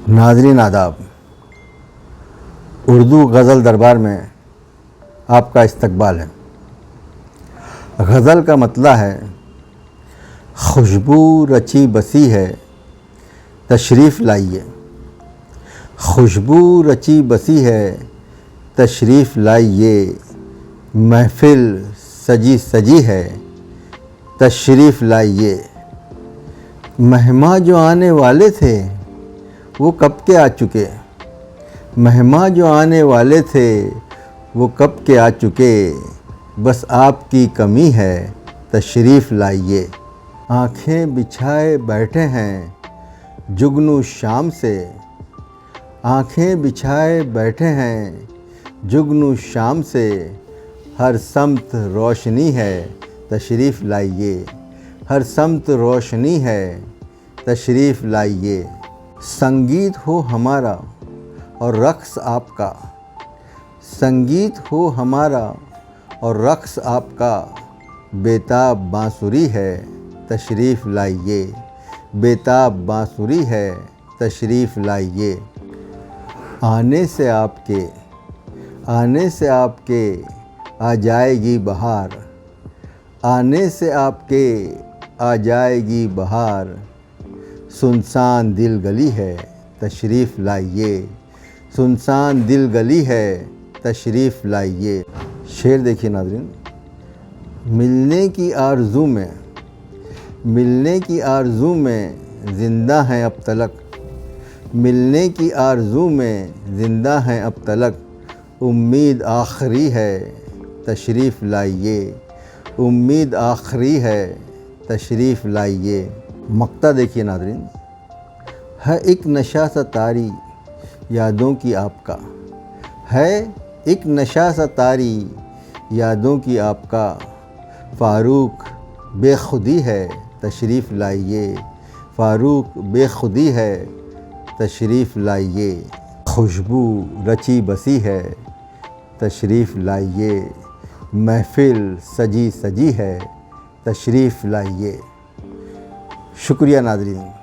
ناظرین آداب، اردو غزل دربار میں آپ کا استقبال ہے۔ غزل کا مطلع ہے خوشبو رچی بسی ہے تشریف لائیے، خوشبو رچی بسی ہے تشریف لائیے، محفل سجی سجی ہے تشریف لائیے۔ مہماں جو آنے والے تھے وہ کب کے آ چکے، مہماں جو آنے والے تھے وہ کب کے آ چکے، بس آپ کی کمی ہے تشریف لائیے۔ آنکھیں بچھائے بیٹھے ہیں جگنو شام سے، آنکھیں بچھائے بیٹھے ہیں جگنو شام سے، ہر سمت روشنی ہے تشریف لائیے، ہر سمت روشنی ہے تشریف لائیے۔ سنگیت ہو ہمارا اور رقص آپ کا، سنگیت ہو ہمارا اور رقص آپ کا، بیتاب بانسری ہے تشریف لائیے، بیتاب بانسری ہے تشریف لائیے۔ آنے سے آپ کے، آنے سے آپ کے آ جائے گی بہار، آنے سے آپ کے آ جائے گی بہار، سنسان دل گلی ہے تشریف لائیے، سنسان دل گلی ہے تشریف لائیے۔ شعر دیکھیے ناظرین۔ ملنے کی آرزو میں، ملنے کی آرزو میں زندہ ہیں اب تلک، ملنے کی آرزو میں زندہ ہیں اب تلک، امید آخری ہے تشریف لائیے، امید آخری ہے تشریف لائیے۔ مقطع دیکھیے ناظرین۔ ہے ایک نشہ سا طاری یادوں کی آپ کا، ہے ایک نشہ سا طاری یادوں کی آپ کا، فاروق بے خودی ہے تشریف لائیے، فاروق بے خودی ہے تشریف لائیے۔ خوشبو رچی بسی ہے تشریف لائیے، محفل سجی سجی ہے تشریف لائیے۔ شکریہ ناظرین۔